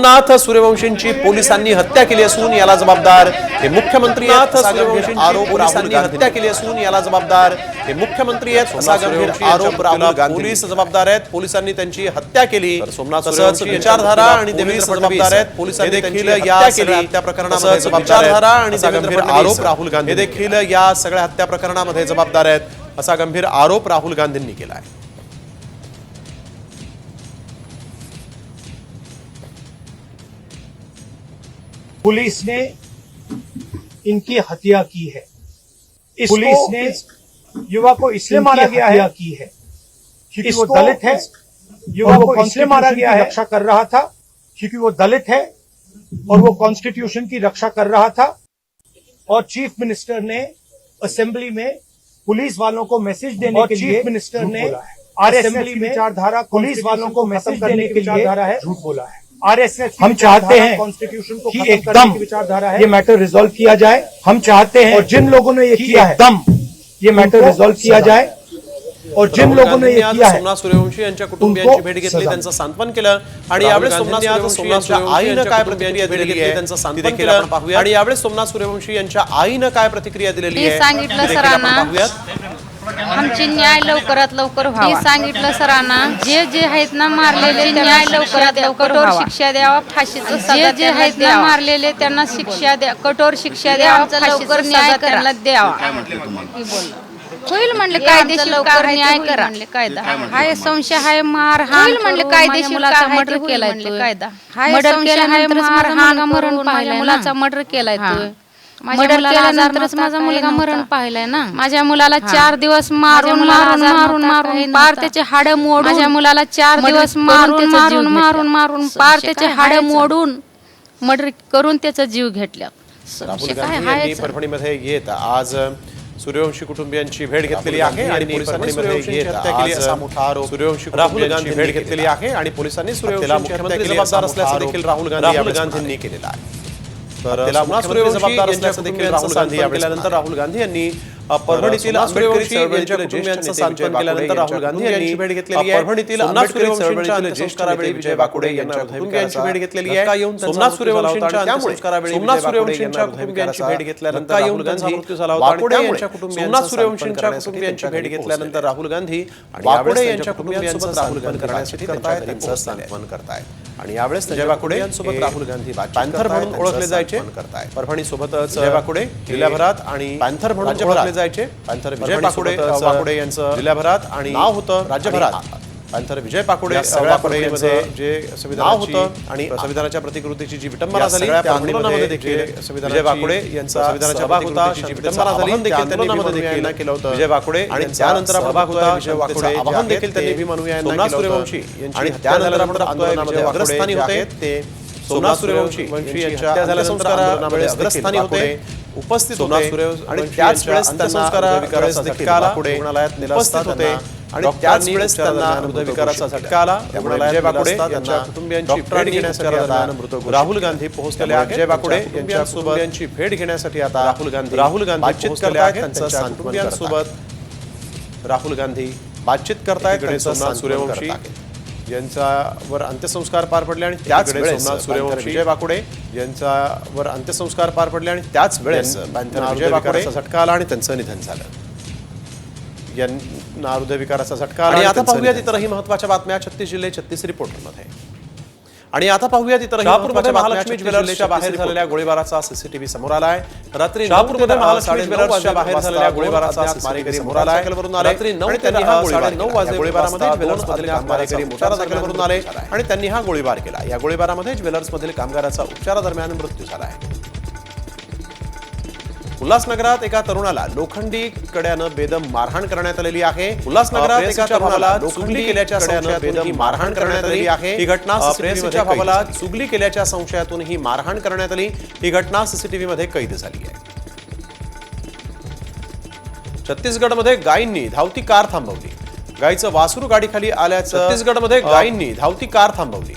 सोमनाथ सूर्यवंशींची पोलिसांनी हत्या केली असून याला जबाबदार हे मुख्यमंत्री आहेत। आरोप पोलिसांनी हत्या केली असून याला जबाबदार हे मुख्यमंत्री आहेत असा गंभीर आरोप राहुल गांधी पोलीस जबाबदार आहेत। पोलिसांनी त्यांची हत्या केली। सोमनाथ सूर्यवंशी विचारधारा आणि देवेंद्र फडणवीस आहेत। पोलिसांनी देखील या सगळ्या हत्या प्रकरणामध्ये जबाबदार आणि गंभीर आरोप राहुल गांधी हे देखील या सगळ्या हत्या प्रकरणामध्ये जबाबदार आहेत असा गंभीर आरोप राहुल गांधींनी केला आहे। पुलिस ने इनकी हत्या की है। पुलिस ने युवा को इसलिए मारा गया है की है क्योंकि वो दलित है। युवा को इसलिए मारा गया है रक्षा कर रहा था क्योंकि वो दलित है और वो कॉन्स्टिट्यूशन की रक्षा कर रहा था। और चीफ मिनिस्टर ने असेंबली में पुलिस वालों को मैसेज देने के लिए चीफ मिनिस्टर ने असेंबली में विचारधारा पुलिस वालों को मैसेज देने के लिए झूठ बोला है। आरएसएस हम चाहते हैं कॉन्स्टिट्यूशन को कि एकदम विचारधारा है ये मैटर रिजॉल्व किया जाए। हम चाहते हैं और जिन लोगों ने ये किया है एकदम ये मैटर रिजॉल्व किया जाए। और जिन लोगों ने ये किया है सोमनाथ सूर्यवंशी यांच्या कुटुंबियांची भेट घेतली, त्यांचं सांत्वन केलं आणि यावेळी सोमनाथ सूर्यवंशी आईनं काय प्रतिक्रिया दिलेली आहे त्यांचं सांत्वन केलं आपण पाहूया। आणि यावेळी सोमनाथ सूर्यवंशी यांच्या आईनं काय प्रतिक्रिया दिलेली आहे सांगितलं सरांना आमची न्याय लवकरात लवकर व्हावा। सांगितलं सरांना जे जे आहेत ना मारलेले न्याय लवकरात लवकर कठोर शिक्षा द्यावा। फाशीचं सजा जे आहेत ना मारलेले त्यांना शिक्षा द्या, कठोर शिक्षा द्यावा, लवकर न्याय त्यांना द्यावा। होईल म्हणले कायदेशीर लवकर न्याय करा म्हणले कायदा हाय संशय हाय मारहाण म्हणले कायदेशीर मुलाचा मर्डर केलाय म्हणले कायदा मर्डर केल्यानंतर मारहाण मरण पाहिलाय मुलाचा मर्डर केलाय मर्डर केल्यानंतरच माझा मुलगा मरण पाहिलाय ना। माझ्या मुलाला 4 दिवस मारून मारून मारून मारून पार त्याचे हाड मोडून माझ्या मुलाला 4 दिवस मारून मारून मारून मारून पार त्याचे हाड मोडून मर्डर करून त्याचा जीव घेतला। राहुल गांधी यांनी परभणीमध्ये येत आज सूर्यवंशी कुटुंबियांची भेट घेतलेली आहे आणि पोलिसांनी सूर्यवंशींची हत्या केली असा मोठा आरोप सूर्यवंशी राहुल गांधी भेट घेतलेली आहे आणि पोलिसांनी सूर्यवंशींची हत्या केली जबाबदार असल्याचं देखील राहुल गांधींनी केलेलं आहे। तर सूर्यवंशी जबाबदार असल्याचं देखील राहुल गांधी यावेळेनंतर राहुल गांधी यांनी परभणीतील सूर्यवंशी यांच्या कुटुंबियांचं सांत्वन केल्यानंतर राहुल गांधी यांची भेट घेतलेली आहे। परभणीतील सूर्यवंशींच्या ज्येष्ठ करावेळी विजय बाकुडे यांच्या कुटुंबियांची भेट घेतलेली आहे। सोमनाथ सूर्यवंशींच्या अंत्यसंस्कारावेळी सोमनाथ सूर्यवंशींच्या कुटुंबियांची भेट घेतल्यानंतर राहुल गांधी मृत्यू झाला होता बाकुडे यांच्या कुटुंबियांच्या सोमनाथ सूर्यवंशींच्या कुटुंबियांची भेट घेतल्यानंतर राहुल गांधी आणि बाकुडे यांच्या कुटुंबियांसोबत राहुल गांधी करण्यासाठी त्यांचं सांत्वन करतायत। आणि यावेळेस विजय बाकुडे यांच्यासोबत राहुल गांधी पॅन्थर म्हणून ओळखले जायचे परभणी सोबतच विजय बाकुडे जिल्ह्याभरात आणि पॅन्थर म्हणून ओळखले जायचे। पॅन्थर विजय बाकुडे यांचं जिल्ह्याभरात आणि नाव होतं राज्यभरात पॅन्थर विजय बाकुडे यांचे जे संविधान होतं आणि संविधानाच्या प्रतिकृतीची जी विटंबना झाली त्या आंदोलनामध्ये देखील विजय बाकुडे यांचा संविधानाच्या प्रतिकृतीची विटंबना झाली त्या आंदोलनामध्ये देखील केलं होतं विजय बाकुडे आणि त्यानंतर प्रभाग होता विजय बाकुडे आवाहन देखील त्यांनी भीम अनुयायांना केलं होतं। सूर्यवंशी आणि त्यानंतर आपण आंदोलनामध्ये अग्रस्थानी होते ते सोमनाथ सूर्यवंशी यांच्या अंत्यसंस्कारावेळेस अग्रस्थानी होते उपस्थित होते आणि त्याच वेळेस अंत्यसंस्कारावेळेस देखील बाकुडे रुग्णालयात उपस्थित होते आणि त्याच वेळेस त्यांना हृदयविकाराचा झटका आला। त्यामुळे विजय बाकुडे यांच्या कुटुंबियांची भेट घेण्यासाठी आता राहुल गांधी पोहोचलेले आहेत। विजय बाकुडे यांच्या कुटुंबियांची भेट घेण्यासाठी आता राहुल गांधी बातचीत करतायत त्यांचं कुटुंबियांसोबत राहुल गांधी बातचीत करतायत। सोमनाथ सूर्यवंशी यांच्यावर अंत्यसंस्कार पार पडले आणि त्याच वेळेस सोमनाथ सूर्यवंशी विजय बाकुडे यांच्यावर अंत्यसंस्कार पार पडले आणि त्याच वेळेस विजय बाकुडेचा झटका आला आणि त्यांचं निधन झालं। यांना हृदयविकाराचा झटका आला। आणि आता पाहूयात इतरही महत्त्वाच्या बातम्या 36 जिल्हे 36 रिपोर्टरमध्ये। आणि आता पाहूयात इतरही शहापूरमध्ये महालक्ष्मी ज्वेलर्सच्या बाहेर झालेल्या गोळीबाराचा सीसीटीव्ही समोर आला आहे। रात्री शहापूरमध्ये महालक्ष्मी ज्वेलर्सच्या बाहेर झालेल्या गोळीबाराचा मारेकरी समोर आला आहे। रात्री 9 त्यांनी 9:30 वाजता गोळीबारामध्ये ज्वेलर्समधील कामगारांकडे मोटार दाखल आले आणि त्यांनी हा गोळीबार केला। या गोळीबारामध्ये ज्वेलर्समधील कामगाराचा उपचारादरम्यान मृत्यू झाला आहे। उल्हासनगरात एका तरुणाला लोखंडी कड्यानं बेदम मारहाण करण्यात आलेली आहे। उल्हासनगरात एका तरुणाला चुगली केल्याच्या संशयातून बेदम मारहाण करण्यात आली आहे। ही घटना प्रेयसीच्या भावाला चुगली केल्याच्या संशयातून ही मारहाण करण्यात आली। ही घटना सीसीटीव्ही मध्ये कैद झाली आहे। छत्तीसगडमध्ये गायींनी धावती कार थांबवली। गायीचं वासरू गाडीखाली आल्याचं छत्तीसगडमध्ये गायींनी धावती कार थांबवली।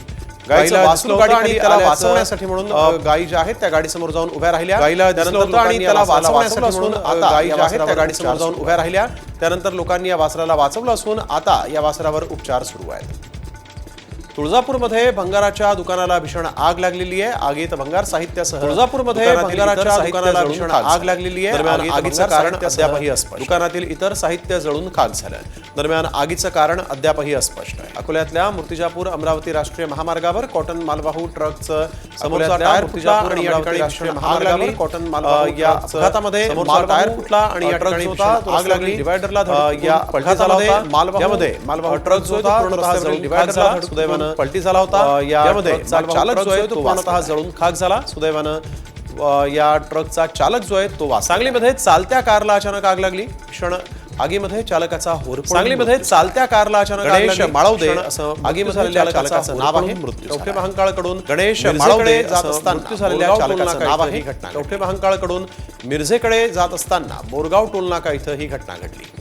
गायीला वासरू गाडीखाली त्याला वाचवण्यासाठी म्हणून गायी ज्या आहेत त्या गाडीसमोर जाऊन उभ्या राहिल्या। गायीला आणि त्याला वाचवण्यासाठी म्हणून आता गायी ज्या आहेत त्या गाडीसमोर जाऊन उभ्या राहिल्या। त्यानंतर लोकांनी या वासराला वाचवलं असून आता या वासरावर उपचार सुरू आहेत। तुळजापूरमध्ये भंगाराच्या दुकानाला भीषण आग लागलेली आहे. आगीत भंगार साहित्यासह तुळजापूरमध्ये भंगाराच्या दुकानाला भीषण आग लागलेली आहे. दरम्यान आगीचं कारण अद्यापही अस्पष्ट. दुकानातील इतर साहित्य जळून खाक झालं. दरम्यान आगीचं कारण अद्यापही अस्पष्ट आहे. अकोल्यातल्या मूर्तिजापूर अमरावती राष्ट्रीय महामार्गावर कॉटन मालवाहू ट्रकचं समोरचा टायर फुटला आणि या ठिकाणी राष्ट्रीय महामार्गावर कॉटन मालवाहू या अपघातामध्ये टायर फुटला आणि या ठिकाणी आग लागली. डिवायडरला या अपघातामध्ये मालवाहूमध्ये मालवाहू ट्रक जो होता पूर्णतः जळून डिवायडरला सुदैवानं पलटी झाला होता. यामध्ये चालक जो आहे तो पूर्णतः जळून खाक झाला. सुदैवानं या ट्रकचा चालक जो आहे तो वाचला. सांगलीमध्ये चालत्या कारला अचानक आग लागली. भीषण आगीमध्ये चालकाचा होरपळ. सांगलीमध्ये चालत्या कारला अचानक गणेश माळवदे असं आगीमध्ये झालेल्या चालकाचं नाव आहे. कवठे महांकाळकडून गणेश माळवदे जात असताना मृत्यू झालेल्या चालकाचं नाव आहे. कवठे महांकाळकडून मिरजेकडे जात असताना बोरगाव टोल नाका इथं ही घटना घडली.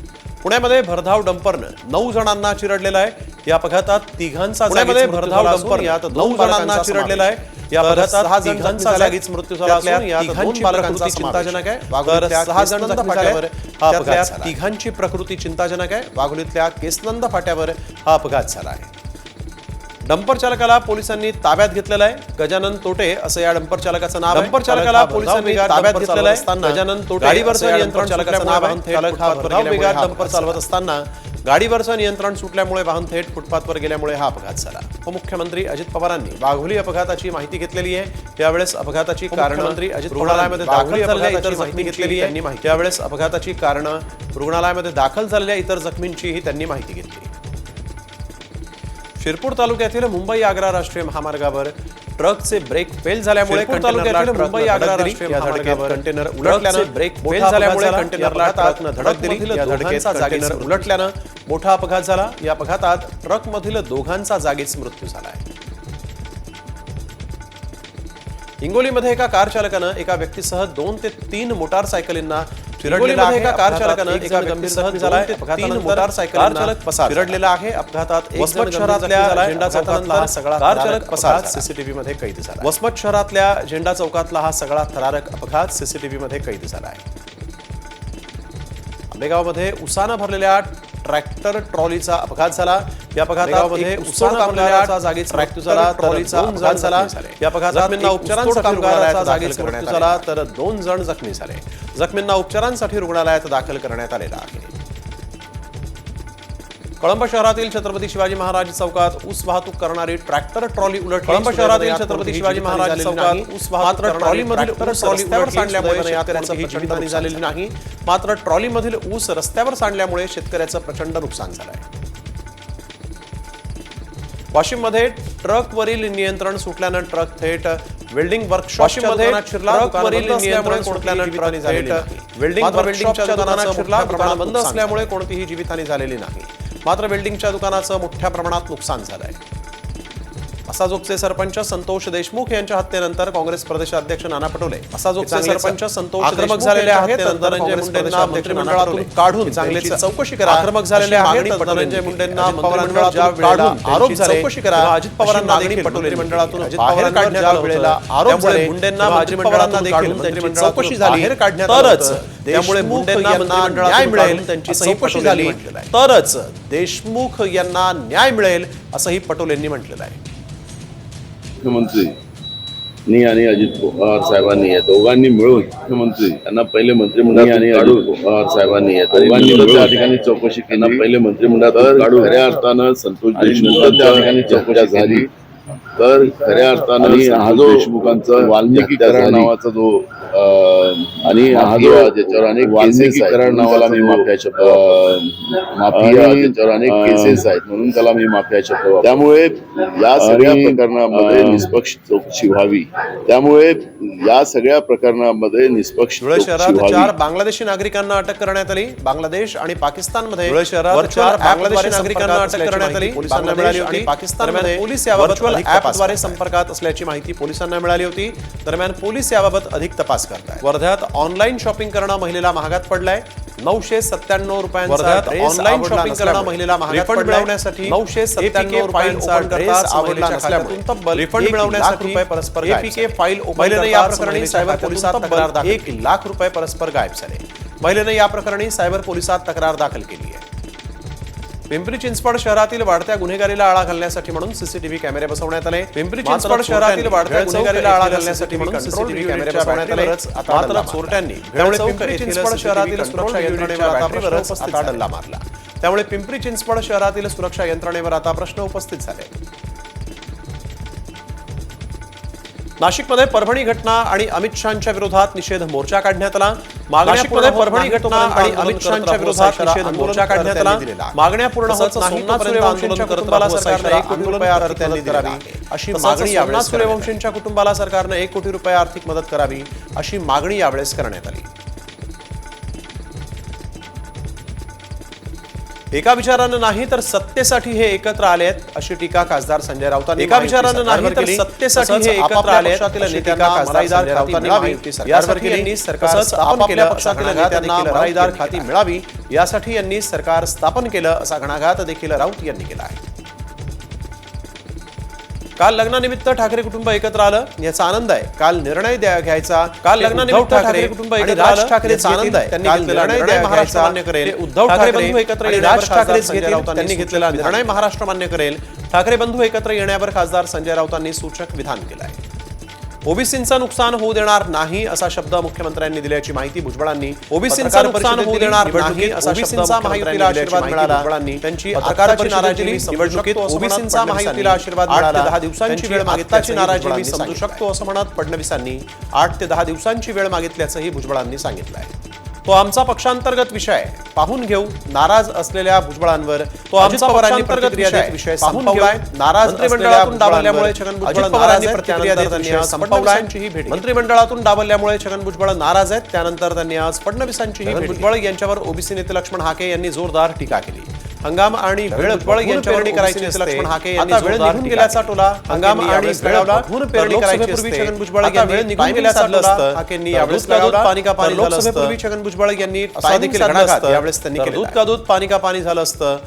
पुण्यामध्ये भरधाव डंपरनं 9 जणांना चिरडलेला आहे. या अपघातात तिघांचा भरधाव डंपर यात 9 जणांना चिरडलेला आहे. या अपघातात 6 जणांचा जागीच मृत्यू झाला असून यात 2 बालकांचा चिंताजनक आहे. वाघोलीतल्या 6 जण जखमी झाल्यावर हा अपघात झाला. तिघांची प्रकृती चिंताजनक आहे. वाघोलीतल्या केसनंद फाट्यावर हा अपघात झाला आहे. डंपर चालकाला पोलिसांनी ताब्यात घेतलेलं आहे. गजानन तोटे असं या डंपर चालकाचं नाव. डंपर चालकाला पोलिसांनी ताब्यात घेतलेलं आहे. गजानन तोटे गाडीवरचं नियंत्रण चालकाचं नाव आहे. चालक हा भरधाव वेगात डंपर चालवत असताना गाडीवरचं नियंत्रण सुटल्यामुळे वाहन थेट फुटपाथवर गेल्यामुळे हा अपघात झाला. उपमुख्यमंत्री अजित पवारांनी वाघोली अपघाताची माहिती घेतलेली आहे. त्यावेळेस अपघाताची कारण मंत्री अजित रुग्णालयामध्ये दाखल झालेल्या इतर जखमी घेतलेली आहे. त्यावेळेस अपघाताची कारण रुग्णालयामध्ये दाखल झालेल्या इतर जखमींचीही त्यांनी माहिती घेतली. शिरपूर तालुक्यातील मुंबई आग्रा राष्ट्रीय महामार्गावर ट्रकचे ब्रेक फेल झाल्यामुळे तालुक्यातील मुंबई आग्रा राष्ट्रीय महामार्गावर कंटेनर उलटल्याने ब्रेक फेल झाल्यामुळे कंटेनरला ट्रकनं धडक दिली. या धडकेत कंटेनर उलटल्यानं मोठा अपघात झाला. या अपघातात ट्रकमधील दोघांचा जागीच मृत्यू झाला आहे. हिंगोलीमध्ये एका कार चालकानं एका व्यक्तीसह 2 ते 3 मोटारसायकलींना चिरडलेला आहे. एका कार चालकानं एका व्यक्तीसह 2 ते 3 मोटारसायकलींना चिरडलेला आहे. अपघातात वसमत शहरातल्या झेंडा चौकातला हा सगळा कार चालक पसार सीसीटीव्ही मध्ये कैद झाला. वसमत शहरातल्या झेंडा चौकातला हा सगळा थरारक अपघात सीसीटीव्ही मध्ये कैद झाला आहे. आंबेगावमध्ये उसानं भरलेल्या ट्रॅक्टर ट्रॉलीचा अपघात झाला. या अपघातामध्ये उसानं कामगाराचा जागीच मृत्यू झाला. ट्रॉलीचा अपघात झाला. या अपघातात जखमींना उपचारांसाठी रुग्णालयात जागीच मृत्यू झाला तर 2 जण जखमी झाले. जखमींना उपचारांसाठी रुग्णालयात दाखल करण्यात आलेला आहे. कळंब शहरातील छत्रपती शिवाजी महाराज चौकात ऊस वाहतूक करणारी ट्रॅक्टर ट्रॉली उलटली. कळंब शहरातील छत्रपती शिवाजी महाराज चौकात ऊस मात्र ट्रॉलीमधील ऊस रस्त्यावर सांडल्यामुळे शेतकऱ्यांचं प्रचंड हानी झालेली नाही. मात्र ट्रॉलीमधील ऊस रस्त्यावर सांडल्यामुळे शेतकऱ्याचं प्रचंड नुकसान झालं आहे. वाशिममध्ये ट्रकवरील नियंत्रण सुटल्यानं ट्रक थेट वेल्डिंग वर्कशॉपच्या दुकानात शिरला. ट्रकवरील नियंत्रण सुटल्यानं ट्रक थेट वेल्डिंगच्या दुकानात शिरला. दुकान बंद असल्यामुळे कोणतीही जीवितहानी झालेली नाही. मात्र वेल्डिंगच्या दुकानाचं मोठ्या प्रमाणात नुकसान झालं आहे. असाजोगचे सरपंच संतोष देशमुख यांच्या हत्येनंतर काँग्रेस प्रदेशाध्यक्ष नाना पटोले असाजोगचे सरपंच संतोष आक्रमक झालेले आहेत. धनंजय मुंडेंना मंत्रिमंडळातून काढून चांगलीच चौकशी करा. आक्रमक झालेले आहेत. धनंजय मुंडेंना मंत्रिमंडळातून काढून आरोप झाले करा. अजित पवारांना देखील मंत्रिमंडळातून बाहेर काढण्यात वेळेला आरोप झाले. मुंडेंना मंत्रिमंडळातून देखील मंत्रिमंडळ चौकशी झाली तरच त्यामुळे मुंडेंना न्याय मिळेल. त्यांची चौकशी झाली तरच देशमुख यांना न्याय मिळेल असंही पटोलेंनी म्हटलेलं आहे. मुख्यमंत्री आणि अजित पवार साहेबांनी या दोघांनी मिळून मुख्यमंत्री यांना पहिले मंत्रिमंडळात आणि अजित पवार साहेबांनी या दोघांनी मिळून त्या ठिकाणी चौकशी केली. पहिले मंत्रिमंडळात काढून खऱ्या अर्थानं संतोष देशमुख त्या ठिकाणी चौकशी झाली तर खऱ्या अर्थानं देशमुखांचा वाल्मिकीकरण नावाचा जो आणि हा जो ज्याच्यावर अनेक वाल्मिकीकरण नावाला मी माफिया शब्द माफिया ज्याच्यावर अनेक केसेस आहेत म्हणून त्याला मी माफिया शब्द. त्यामुळे या सगळ्या प्रकरणामध्ये निष्पक्ष चौकशी व्हावी. त्यामुळे या सगळ्या प्रकरणामध्ये निष्पक्ष धुळे शहरात 4 बांगलादेशी नागरिकांना अटक करण्यात आली. बांगलादेश आणि पाकिस्तानमध्ये धुळे शहरात 4 बांगलादेशी नागरिकांना अटक करण्यात आली. पोलिसांना मिळाली आणि पाकिस्तानमध्ये पोलीस याबाबत ॲपद्वारे संपर्कात असल्याची माहिती पोलिसांना मिळाली होती. दरम्यान पोलीस याबाबत अधिक तपास करतायत. वर्ध्यात ऑनलाईन शॉपिंग करणं महिलेला महागात पडलाय. 997 रुपयांचा ऑनलाईन शॉपिंग करणं महिलेला महागात मिळवण्यासाठी 997 रुपयांचा ड्रेस आवडला नसल्यामुळे तब्बल रिफंड मिळवण्यासाठी परस्पर एपीके फाईल महिलेने या प्रकरणी सायबर पोलिसात तक्रार दाखल 1 लाख रुपये परस्पर गायब झाले. महिलेने या प्रकरणी सायबर पोलिसात तक्रार दाखल केली आहे. पिंपरी चिंचवड शहरातील वाढत्या गुन्हेगारीला आळा घालण्यासाठी म्हणून सीसीटीव्ही कॅमेरे बसवण्यात आले. पिंपरी चिंचवड शहरातील वाढत्या गुन्हेगारीला आळा घालण्यासाठी म्हणून सीसीटीव्ही कॅमेरे बसवण्यात आले. मात्र चोरट्यांनी त्यामुळे पिंपरी चिंचवड शहरातील सुरक्षा यंत्रणेवर आता डल्ला मारला. त्यामुळे पिंपरी चिंचवड शहरातील सुरक्षा यंत्रणेवर आता प्रश्न उपस्थित झाले. नाशिकमध्ये परभणी घटना आणि अमित शहांच्या विरोधात निषेध मोर्चा काढण्यात आला. नाशिकमध्ये परभणी घटना आणि अमित शहांच्या विरोधात निषेध मोर्चा काढण्यात आला. मागण्या पूर्ण होत नाही तोपर्यंत आंदोलन कुटुंबाला सरकारने 1 कोटी रुपये आर्थिक मदत करावी अशी मागणी यावेळी सूर्यवंशींच्या कुटुंबाला सरकारने 1 कोटी रुपये आर्थिक मदत करावी अशी मागणी यावेळेस करण्यात आली. एका विचारानं नाही तर सत्तेसाठी हे एकत्र आलेत अशी टीका खासदार संजय राऊतांनी एका विचारानं नाही तर सत्तेसाठी हे एकत्र आलेत नेत्यांना खासदार खाती मिळावी यासाठी यांनी सरकार स्थापन केलं. पक्षातील नेत्यांना मराईदार खाती मिळावी यासाठी यांनी सरकार स्थापन केलं असा घणाघात देखील राऊत यांनी केला आहे. काल लग्नानिमित्त ठाकरे कुटुंब एकत्र आलं याचा आनंद आहे. काल निर्णय घ्यायचा काल लग्नानिमित्त ठाकरे कुटुंब एकत्र आलं ठाकरेचा आनंद आहे. त्यांनी घेतलेला निर्णय महाराष्ट्र मान्य करेल. उद्धव ठाकरे बंधू एकत्र येण्यावर ठाकरेच घेतील. त्यांनी घेतलेला निर्णय महाराष्ट्र मान्य करेल. ठाकरे बंधू एकत्र येण्यावर खासदार संजय राऊतांनी सूचक विधान केलं आहे. ओबीसींचं नुकसान होऊ देणार नाही असा शब्द मुख्यमंत्र्यांनी दिल्याची माहिती भुजबळांनी ओबीसींचं नुकसान होऊ देणार नाही असा शब्द महायुतीला आशीर्वाद मिळाला. त्यांची पत्रकारांची नाराजी निवडणुकीत ओबीसींचा महायुतीला आशीर्वाद मिळाला. 10 दिवसांची वेळ मागितल्याची नाराजी मी समजू शकतो असं म्हणत फडणवीसांनी 8 ते 10 दिवसांची वेळ मागितल्याचंही भुजबळांनी सांगितलं आहे. तो आमचा पक्षांतर्गत विषय आहे, पाहून घेऊ. नाराज असलेल्या भुजबळांवर तो आमचा पक्षांतर्गत विषय संपवलाय. नाराज मंत्रिमंडळातून डावलल्यामुळे छगन भुजबळ पवारांनी प्रतिक्रिया देत त्यांनी संपवलाय. मंत्रिमंडळातून डावलल्यामुळे छगन भुजबळ नाराज आहेत. त्यानंतर त्यांनी आज फडणवीसांचीही भुजबळ यांच्यावर ओबीसी नेते लक्ष्मण हाके यांनी जोरदार टीका केली. हंगाम आणि वेळ भुजबळ यांची पेरणी करायची असते. लक्ष्मण हाके यांनी वेळ निघून गेल्याचा टोला हंगाम आणि वेळेला पेरणी करायची असते. छगन भुजबळ यांनी निघून गेल्याचा टोला हाकेंनी यावेळेस लगावला. पाणी का पाणी झालं असतं. छगन भुजबळ यांनी असा देखील घणाघात यावेळेस त्यांनी केला. दूध का दूध पाणी का पाणी झालं असतं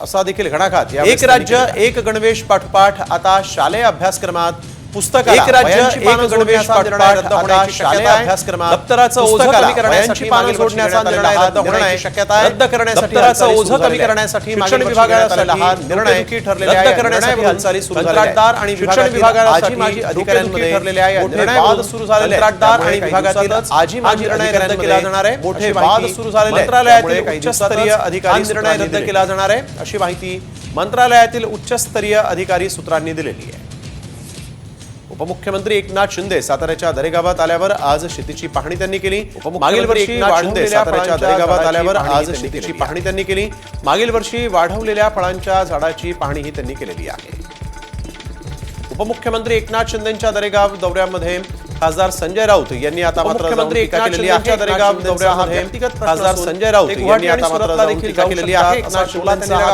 असा देखील घणाघात. एक राज्य एक गणवेश पाठोपाठ आता शालेय अभ्यासक्रमात पुस्तक एक राज्य एक गणवेश पाठोपाठ आता शालेय अभ्यासक्रमात दप्तराचं ओझं कमी करण्यासाठी पानं सोडण्याचा निर्णय रद्द होण्याची शक्यता आहे. रद्द करण्यासाठी दप्तराचं ओझं कमी करण्यासाठी शिक्षण विभागाला हा निर्णय रद्द करण्यासाठी हालचाली सुरू झाल्या आहेत. आणि शिक्षण विभागाला माजी अधिकाऱ्यांमध्ये ठरलेल्या आहे. निर्णय वाद सुरू झालेले कंत्राटदार आणि विभागातील आजी माजी निर्णय रद्द केला जाणार आहे. मोठे वाद सुरू झालेले मंत्रालयातील उच्चस्तरीय अधिकारी निर्णय रद्द केला जाणार आहे अशी माहिती मंत्रालयातील उच्चस्तरीय अधिकारी सूत्रांनी दिलेली आहे. उपमुख्यमंत्री एकनाथ शिंदे साताऱ्याच्या दरेगावात आल्यावर आज शेतीची पाहणी त्यांनी केली. मागील वर्षी वाढवलेल्या साताऱ्याच्या दरेगावात आल्यावर आज शेतीची पाहणी त्यांनी केली. मागील वर्षी वाढवलेल्या फळांच्या झाडाची पाहणीही त्यांनी केलेली आहे. उपमुख्यमंत्री एकनाथ शिंदेंच्या दरेगाव दौऱ्यामध्ये खासदार संजय राऊत यांनी आता मात्र मुख्यमंत्री एकनाथ शिंदेंच्या दरेगाव दौऱ्यामध्ये व्यक्तिगत खासदार संजय राऊत यांनी आता मात्र देखील टीका केलेली आहे.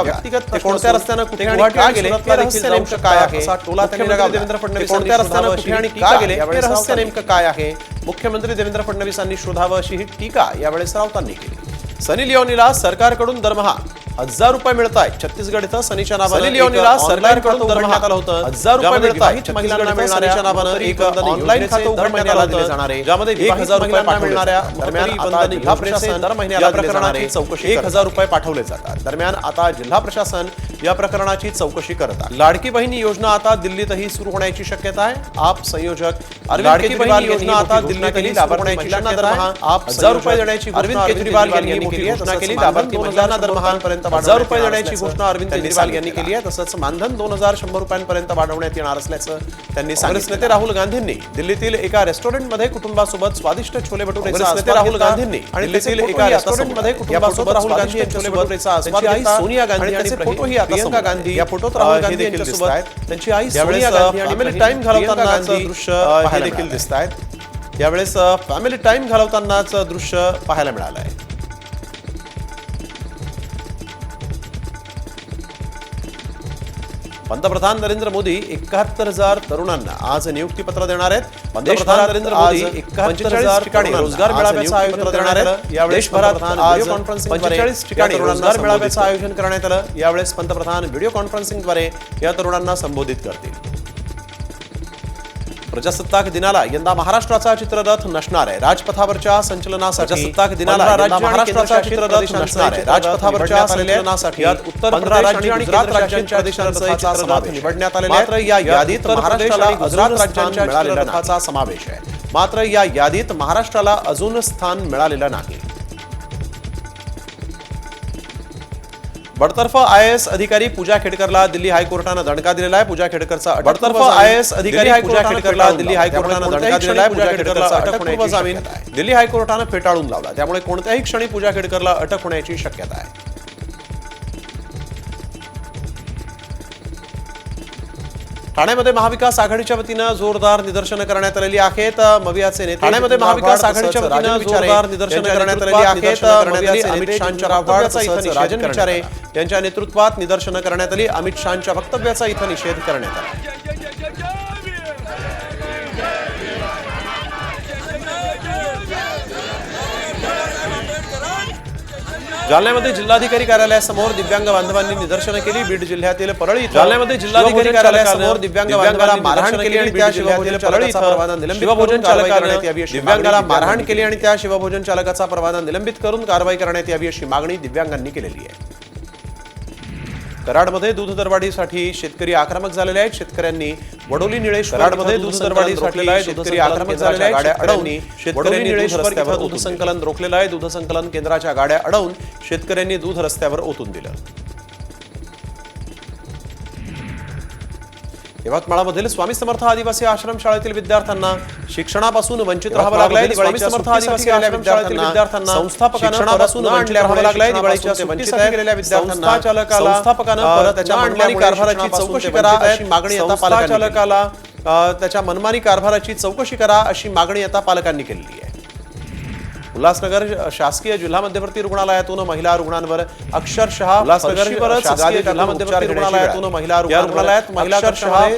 व्यक्तिगत कोणत्या रस्त्यानं कुठे आणि का गेले हे रहस्य नेमकं काय आहे असा टोला त्यांनी लगावला. देवेंद्र फडणवीस कोणत्या रस्त्यानं कुठे आणि का गेले हे रहस्य नेमकं काय आहे मुख्यमंत्री देवेंद्र फडणवीसांनी शोधावं अशी ही टीका यावेळेस राऊतांनी केली. सनी लिओनीला सरकारकडून दरमहा 1000 रुपये मिळत आहेत. छत्तीसगड इथं सनीच्या नावानं सनी लिओनीला सरकारकडून दरमहा आलं होतं. 1000 रुपये मिळत आहेत. महिलांना मिळणाऱ्या नावानं एक ऑनलाईन खातं उघडण्यात दिले जाणार आहे. ज्यामध्ये 1000 रुपये मिळणाऱ्या दरम्यान आता जिल्हा प्रशासन दर महिन्याला प्रकरणाची चौकशी 1000 रुपये पाठवले जातात. दरम्यान आता जिल्हा प्रशासन या प्रकरणाची चौकशी करत आहे. लाडकी बहिणी योजना आता दिल्लीतही सुरू होण्याची शक्यता आहे. आप संयोजक लाडकी बहिणी योजना आता दिल्लीतही लागू होण्याची शक्यता आहे. आप 1000 रुपये देण्याची अरविंद केजरीवाल यांनी मोठी घोषणा केली. लाभार्थी महिलांना दरमहा 1000 रुपये देण्याची घोषणा अरविंद केजरीवाल यांनी केली आहे. तसंच मानधन 2100 रुपयांपर्यंत वाढवण्यात येणार असल्याचं त्यांनी सांगितलं. काँग्रेस नेते राहुल गांधींनी दिल्लीतील एका रेस्टॉरंटमध्ये कुटुंबासोबत स्वादिष्ट छोले भटुरेचा नेते राहुल गांधींनी आणि दिल्लीतील एका रेस्टॉरंटमध्ये कुटुंबासोबत राहुल गांधी यांच्या छोले भटुरेचा आस्वाद घेतला. सोनिया गांधी आणि फोटोही आता प्रियंका गांधी या फोटोत राहुल गांधी यांच्यासोबत त्यांची आई सोनिया गांधी आणि फॅमिली टाइम घालवतानाचं दृश्य हे देखील दिसत आहेत. यावेळेस फॅमिली टाइम घालवतानाचं दृश्य पाहायला मिळालं आहे. पंतप्रधान नरेंद्र मोदी 71,000 तरुणांना आज नियुक्तीपत्र देणार आहेत. पंतप्रधान नरेंद्र मोदी 45 ठिकाणी रोजगार मेळाव्याचं आयोजन करणार आहेत. यावेळेस देशभरात आज 45 ठिकाणी रोजगार मेळाव्याचं आयोजन करण्यात आलं. यावेळेस पंतप्रधान व्हिडिओ कॉन्फरन्सिंगद्वारे या तरुणांना संबोधित करतील. प्रजासत्ताक दिनाला यंदा महाराष्ट्राचा चित्ररथ नसणार आहे. राजपथावरच्या संचलनासाठी प्रजासत्ताक दिनाला यंदा महाराष्ट्राचा चित्ररथ नसणार आहे. राजपथावरच्या संचलनासाठी उत्तर प्रदेश आणि गुजरात राज्यांच्या प्रदेशांचा समावेश निवडण्यात आलेला आहे. मात्र या यादीत महाराष्ट्राला गुजरात राज्यांच्या चित्ररथाचा समावेश आहे. मात्र या यादीत महाराष्ट्राला अजून स्थान मिळालेलं नाही. बडतर्फ IAS अधिकारी पूजा खेडकरला दिल्ली हायकोर्टानं दणका दिलेला आहे. पूजा खेडकरचा बडतर्फ IAS अधिकारी पूजा खेडकरला दिल्ली हायकोर्टानं दणका दिलेला आहे. पूजा खेडकरला अटकपूर्व जामीन दिल्ली हायकोर्टानं फेटाळून लावला. त्यामुळे कोणत्याही क्षणी पूजा खेडकरला अटक होण्याची शक्यता आहे. ठाण्यामध्ये महाविकास आघाडीच्या वतीनं जोरदार निदर्शनं करण्यात आलेली आहेत. मवियाचे नेते ठाण्यामध्ये महाविकास आघाडीच्या वतीनं जोरदार निदर्शनं करण्यात आलेली आहेत. अमित शहांच्या वक्तव्याचा इथं राजन विचारे यांच्या नेतृत्वात निदर्शनं करण्यात आली. अमित शहांच्या वक्तव्याचा इथं निषेध करण्यात आला. जालन्यामध्ये जिल्हाधिकारी कार्यालयासमोर दिव्यांग बांधवांनी निदर्शनं केली. बीड जिल्ह्यातील परळी जालन्यामध्ये जिल्हाधिकारी कार्यालयासमोर दिव्यांग बांधवांना मारहाण केली आणि त्या जिल्ह्यातील परळी इथं शिवभोजन चालकाने दिव्यांगाला मारहाण केली आणि त्या शिवभोजन चालकाचा परवाना निलंबित करून कारवाई करण्यात यावी अशी मागणी दिव्यांगांनी केलेली आहे. कराडमध्ये दूध दरवाढीसाठी शेतकरी आक्रमक झालेले आहेत. शेतकऱ्यांनी वडोली निळेश्वर कराडमध्ये दूध दरवाढीसाठी शेतकरी आक्रमक झालेले आहेत. गाड्या अडवून शेतकऱ्यांनी निळेश्वर इथं दूध संकलन रोखलेलं आहे. दूध संकलन केंद्राच्या गाड्या अडवून शेतकऱ्यांनी दूध रस्त्यावर ओतून दिलं. यवतमाळमधील स्वामी समर्थ आदिवासी आश्रम शाळेतील विद्यार्थ्यांना शिक्षणापासून वंचित राहावं लागलंय. स्वामी समर्थ आदिवासी विद्यार्थ्यांना संस्थापकांपासून वंचित राहावं लागलंय. दिवाळीच्या वंचित गेलेल्या विद्यार्थ्यांना संस्थापकानं परत त्याच्या मनमानी कारभाराची चौकशी करा अशी मागणी आता पालकाला त्याच्या मनमानी कारभाराची चौकशी करा अशी मागणी आता पालकांनी केलेली आहे. उल्हासनगर शासकीय जिल्हा मध्यवर्ती रुग्णालयातून महिला रुग्णांवर अक्षरशः उल्हासनगर शासकीय जिल्हा मध्यवर्ती रुग्णालयातून महिला रुग्णालयात महिला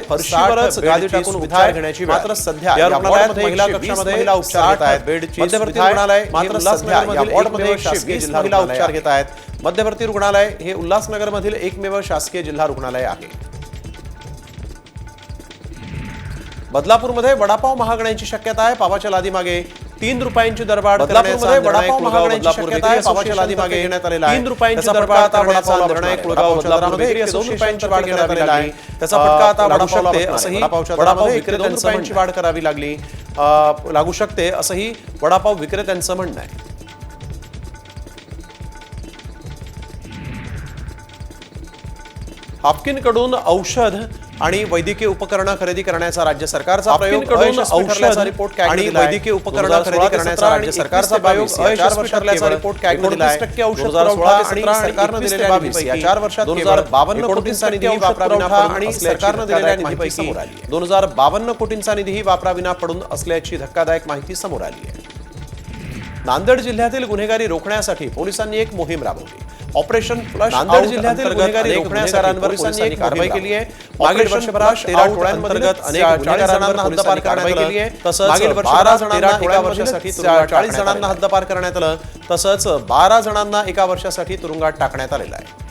फरशीवरच गादी टाकून उपचार घेण्याची मात्र सध्या या रुग्णालयात महिला कक्षामध्ये महिला उपचार घेत आहेत. बेडची मध्यवर्ती रुग्णालय मात्र सध्या या वॉर्डमध्ये शासकीय महिला उपचार घेत आहेत. मध्यवर्ती रुग्णालय हे उल्हासनगर मधील एकमेव शासकीय जिल्हा रुग्णालय आहे. बदलापूरमध्ये वडापाव महागण्याची शक्यता आहे. पावाच्या लादीमागे 3 रुपयांची दरवाढ बदलापूरमध्ये वडापाव महागण्याची शक्यता आहे. पावाच्या लादीमागे घेण्यात आलेला आहे. 3 रुपयांची दरवाढ करण्याचा निर्णय कुळगाव बदलापूरमध्ये 2 रुपयांची वाढ करण्यात आलेला आहे. त्याचा फटका आता लागू शकते असंही वडापाव विक्रेत्यांचं 2 रुपयांची वाढ करावी लागू शकते असंही वडापाव विक्रेत्यांचं म्हणणं आहे. हाफकिनकडून औषध आणि वैद्यकीय उपकरणं खरेदी करण्याचा राज्य सरकारचा प्रयोग औषध रिपोर्ट आणि वैद्यकीय उपकरणं खरेदी करण्याचा राज्य सरकारचा प्रयोग 4 वर्षातला रिपोर्ट कॅग दिला आहे. 29% औषध पुरवठा आणि सरकारने दिलेल्या निधीपैकी या 4 वर्षात 2052 कोटींचा निधी वापराविना आणि सरकारने दिलेल्या निधीपैकी 2052 कोटींचा निधी वापराविना पडून असल्याची धक्कादायक माहिती समोर आली आहे. नांदेड जिल्ह्यातील गुन्हेगारी रोखण्यासाठी पोलिसांनी एक मोहीम राबवली. ऑपरेशन फ्लश नांदेड जिल्ह्यातील गुन्हेगारी रोखण्यासाठी पोलिसांनी एक कारवाई केली आहे. मागील वर्षभरात 13 टोळ्यांतर्गत अनेक गुन्हेगारांना हद्दपार करण्यात केली आहे. तसंच मागील वर्षभरात 13 एका वर्षासाठी 40 जणांना हद्दपार करण्यात आलं. तसंच 12 जणांना एका वर्षासाठी तुरुंगात टाकण्यात आलेलं आहे.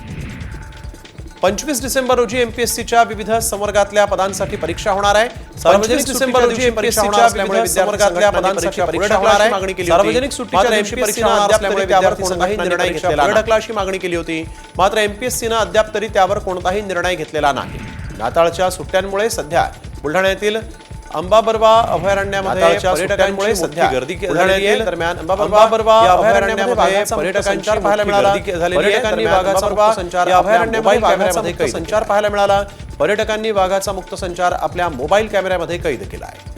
25 डिसेंबर रोजी एमपीएससीच्या विविध संवर्गातल्या पदांसाठी परीक्षा होणार आहे. सार्वजनिक डिसेंबर रोजी एमपीएससीच्या विविध संवर्गातल्या पदांसाठी परीक्षा होणार आहे. मागणी केली सार्वजनिक सुट्टीच्या दिवशी परीक्षा होणार असल्यामुळे त्यावर कोणताही निर्णय घेतलेला नाही. अशी मागणी केली होती. मात्र एमपीएससीनं अद्याप तरी त्यावर कोणताही निर्णय घेतलेला नाही. नाताळच्या सुट्ट्यांमुळे सध्या बुलढाण्यातील अंबाबर्वा अभयारण्यामध्ये पर्यटकांमुळे सध्या गर्दी झालेली आहे. दरम्यान अंबाबर्वा अभयारण्यामध्ये पर्यटकांची पाहायला मिळाला. पर्यटकांनी वाघाचा मुक्त संचार या अभयारण्यामध्ये वाघाचा संचार पाहायला मिळाला. पर्यटकांनी वाघाचा मुक्त संचार आपल्या मोबाईल कॅमेऱ्यामध्ये कैद केला आहे.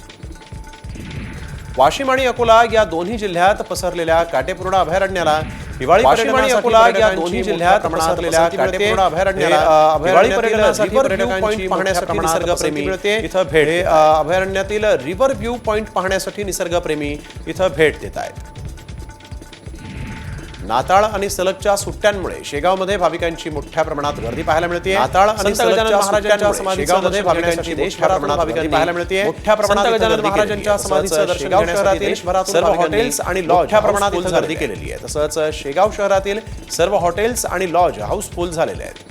वाशिम आणि अकोला या दोन्ही जिल्ह्यात पसरलेल्या काटेपूर्ण अभयारण्याला दिवाळी आणि अकोला या दोन्ही जिल्ह्यात पसरलेल्या काटेपूर्ण अभयारण्याला दिवाळी पर्यटनासाठी पर्यटकांची पाहण्यासाठी निसर्गप्रेमी इथं भेट अभयारण्यातील रिव्हर व्ह्यू पॉइंट पाहण्यासाठी निसर्गप्रेमी इथं भेट देत आहेत. नाताळ आणि सलगच्या सुट्ट्यांमुळे शेगावमध्ये भाविकांची मोठ्या प्रमाणात गर्दी पाहायला मिळते. नाताळ आणि सलगच्या महाराजांच्या समाधीमध्ये भाविकांची देशभरात भाविकांची पाहायला मिळते. मोठ्या प्रमाणात गजानन महाराजांच्या समाधीचं दर्शन घेण्यासाठी देशभरातील सर्व हॉटेल्स आणि लॉज मोठ्या प्रमाणात गर्दी केलेली आहे. तसंच शेगाव शहरातील सर्व हॉटेल्स आणि लॉज हाऊसफुल झालेले आहेत.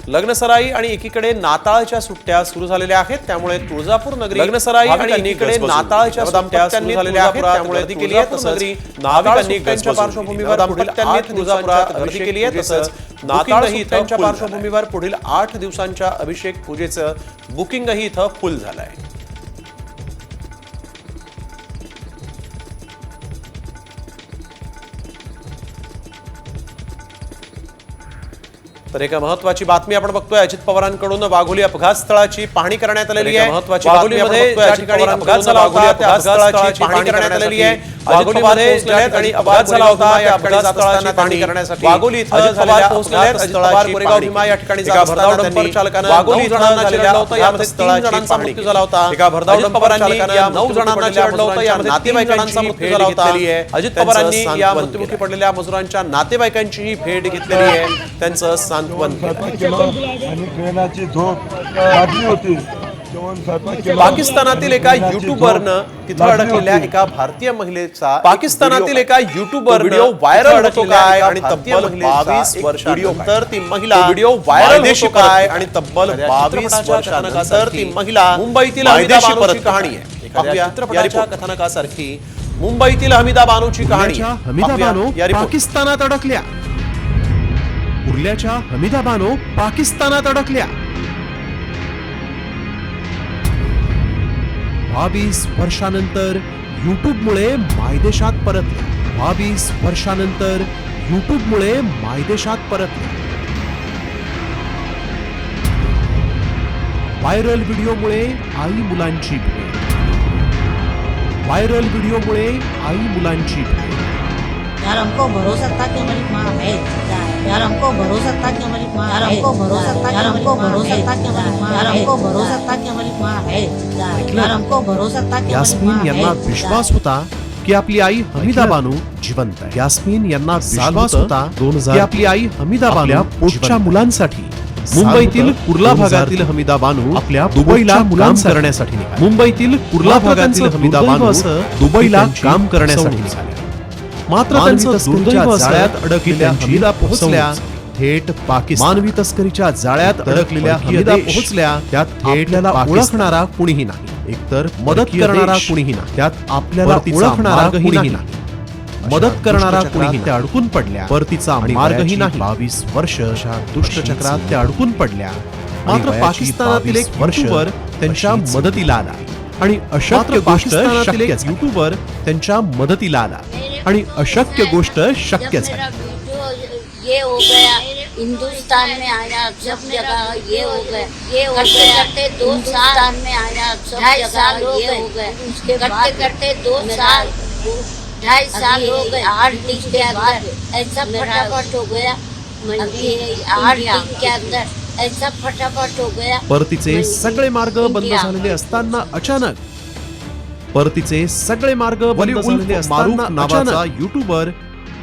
लग्नसराई आणि एकीकडे नाताळच्या सुट्ट्या सुरू झालेल्या आहेत, त्यामुळे तुळजापूर नगरी लग्नसराई आणि एकीकडे नाताळच्या सुट्ट्या सुरू झालेल्या आहेत, त्यामुळे गर्दी केली आहे. तसंच भाविकांनी त्यांच्या पार्श्वभूमीवर पुढील 8 तुळजापुरात गर्दी केली आहे. तसंच नाताळही त्यांच्या पार्श्वभूमीवर पुढील 8 दिवसांच्या अभिषेक पूजेचं बुकिंगही इथं फुल झालं आहे. तर एक महत्वाची बातमी आपण बघतोय, अजित पवारांकडून वाघोली अपघात स्थळाची पाहणी करण्यात आलेली आहे. महत्वाची वाघोलीमध्ये ज्या ठिकाणी अपघात झाला होता त्या अपघात स्थळाची पाहणी करण्यात आलेली आहे. वाघोलीमध्ये आणि अपघात झाला होता त्या अपघात स्थळाची पाहणी करण्यासाठी वाघोली इथं झालेल्या अपघात स्थळाची कोरेगाव भीमा या ठिकाणी भरधाव डंपर चालकाने 9 जणांना चिरडलं होतं. यामध्ये 3 जणांचा मृत्यू झाला होता. एका भरधाव डंपर चालकाने 9 जणांना चिरडलं होतं. यामध्ये नातेवाईकांचा मृत्यू झाला होता. अजित पवारांनी या मृत्युमुखी पडलेल्या मजुरांच्या नातेवाईकांचीही भेट घेतलेली आहे, त्यांचं सांत्वन केलं. आणि ट्रेनाची झोप लागली होती. पाकिस्तानातील एका युट्यूबरनं तिथं अडकलेल्या एका भारतीय महिलेचा पाकिस्तानातील एका युट्यूबर व्हिडिओ व्हायरल होतो काय आणि तब्बल 22 वर्षांनंतर ती महिला व्हिडिओ व्हायरल होतो काय आणि तब्बल 22 वर्षांनंतर ती महिला मुंबईतील हमीदा बानूची कहाणी आहे. पाहूया चित्रपटाच्या कथानकासारखी मुंबईतील हमीदा बानूची कहाणी. हमीदा बानो पाकिस्तानात अडकल्या. उर्ल्याच्या हमीदा बानो पाकिस्तानात अडकल्या. 22 वर्षानंतर युट्यूबमुळे मायदेशात परतल्या. 22 वर्षानंतर युट्यूबमुळे मायदेशात परतल्या. व्हायरल व्हिडिओमुळे आई मुलांची भेट. व्हायरल व्हिडिओमुळे आई मुलांची भेट. यार हमको भरोसा था कि हमारी माँ है, यार हमको भरोसा था कि हमारी माँ, यार हमको भरोसा था, यार हमको भरोसा था कि हमारी माँ, यार हमको भरोसा था कि हमारी माँ है, यार हमको भरोसा था कि यास्मीन यांना विश्वास होता की आपली आई हमीदा बानू जिवंत आहे. यास्मीन यांना विश्वास होता की आपली आई हमीदा बानू पोटच्या मुलांसाठी मुंबईतील कुर्ला भागातील हमीदा बानू आपल्या दुबईला काम करण्यासाठी निघाली. मुंबईतील कुर्ला भागातील हमीदा बानू दुबईला काम करण्यासाठी निघाल्या. मात्र त्यांचं दुर्दैव जाळ्यात अडकलेल्या हमीदा पोहोचल्या थेट पाकिस्तान. मानवी तस्करीच्या जाळ्यात अडकलेल्या हमीदा पोहोचल्या त्यात आपल्याला ओळखणारा कुणीही नाही. एकतर मदत करणारा कुणीही नाही, त्यात आपल्याला ओळखणारा कुणीही नाही, मदत करणारा कुणीही. त्या अडकून पडल्या. परतीचा मार्गही नाही. 22 वर्ष दुष्टचक्रात त्या अडकून पडल्या. मात्र पाकिस्तानातील एक युट्यूबर त्यांच्या मदतीला आला आणि अशक्य गोष्ट युट्यूबर त्यांच्या मदतीला आला आणि अशक्य गोष्ट शक्य झाली. ये हो गया, हिंदुस्तान में आया सब जगह ये हो गया, ये हो गया करते 2 साल में आया सब जगह ये हो गया, उसके करते करते 2 साल 2.5 साल हो गए. 8 दिन के अंदर ऐसा फटाफट हो गया. 8 दिन के अंदर ऐसा फटाफट हो गया. परतीचे सगळे मार्ग बंद झालेले असताना अचानक परतीचे सगळे मार्ग बंद झालेले असताना नावाचा युट्यूबर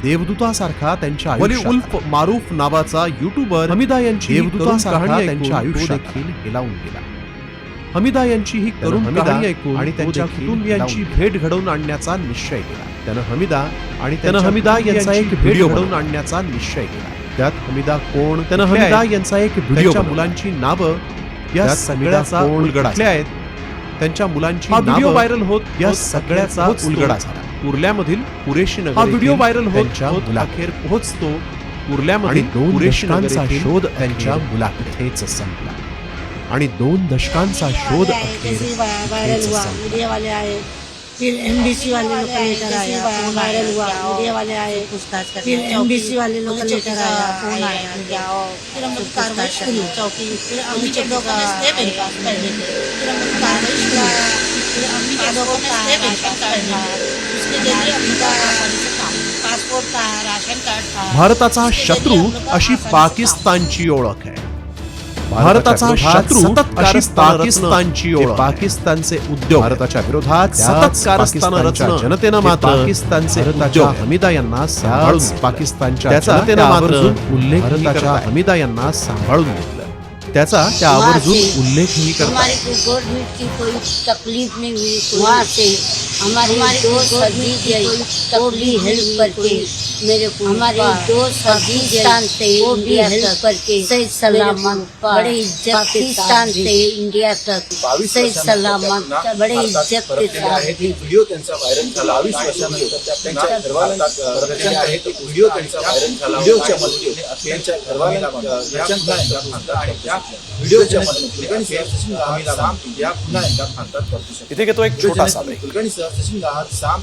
देवदूतासारखा त्यांच्या आयुष्यात मारूफ नावाचा युट्यूबर हमीदा यांची देवदूतासारखा त्यांच्या आयुष्यात देखील हेलावून गेला. हमीदा यांची ही करुण कहाणी ऐकून आणि त्यांच्या कुटुंबियांची भेट घडवून आणण्याचा निश्चय केला. त्यानं हमीदा यांचा एक व्हिडिओ घडवून आणण्याचा निश्चय केला. त्यात हमीदा कोण, त्यानं हमीदा यांचा एक व्हिडिओ, मुलांची नावं या सगळ्याचा उलगडा आहेत. त्यांच्या मुलांची व्हिडिओ व्हायरल होत या सगळ्याचा उलगडा झाला. कुर्ल्यामधील पुरेशी नगर हा व्हिडिओ व्हायरल होत अखेर पोहोचतो कुर्ल्यामध्ये. 2 दशकांचा शोध त्यांच्या मुलाखतीच संपला आणि 2 दशकांचा शोध अखेर वायरल हुआ. मीडिया वाले आए, फिर एमबीसी वाले लोग लेटर आया, फोन वायरल हुआ. मीडिया वाले आए, पूछताछ करते, फिर एमबीसी वाले लोग लेटर आया, फोन आया, फिर हम लोग कार्रवाई शुरू चौकी. फिर अम्मी के लोगों ने स्टे मेरे पास पहले थे. फिर हम लोग कार्रवाई शुरू. फिर अम्मी के लोगों ने स्टे मेरे पास पहले. उसके जरिए अम्मी का पासपोर्ट था, राशन कार्ड था. भारताचा शत्रू अशी पाकिस्तानची ओळख आहे. भारताचा शत्रू अशी पाकिस्तानची ओळख. पाकिस्तानचे उद्योग भारताच्या विरोधात सतत कारस्थान रचणं जनतेनं मात्र पाकिस्तानचे उद्योग हमीदा यांना सांभाळून पाकिस्तानच्या जनतेनं मात्र उल्लेख भारताच्या हमीदा यांना सांभाळून घेतलं. त्याचा त्या आवर्जून उल्लेखही करतात. हमारी गवर्नमेंट की कोई तकलीफ नहीं हुई. वहाँ से हमारी 2 सदी की कोई हेल्प करके मेरे को हमारे जो पाकिस्तान से इंडिया तक करके सही सलामत बड़े इज्जत पाकिस्तान से इंडिया तक सही सलामत बड़े इज्जत के साथ व्हिडिओ त्यांचा व्हायरल झाला 22 वर्षानंतर त्यांच्या घरवाल्यांना रक्षण आहे तो व्हिडिओ त्यांचा व्हायरल झाला व्हिडिओच्या मध्ये त्यांच्या घरवाल्यांना रक्षण आणि त्या व्हिडिओच्या मध्ये कुलकर्णी सर सचिन गाहात साम इंडिया पुन्हा एकदा भारतात परतू शकतो. इथे घेतो एक छोटासा ब्रेक. कुलकर्णी सर सचिन गाहात साम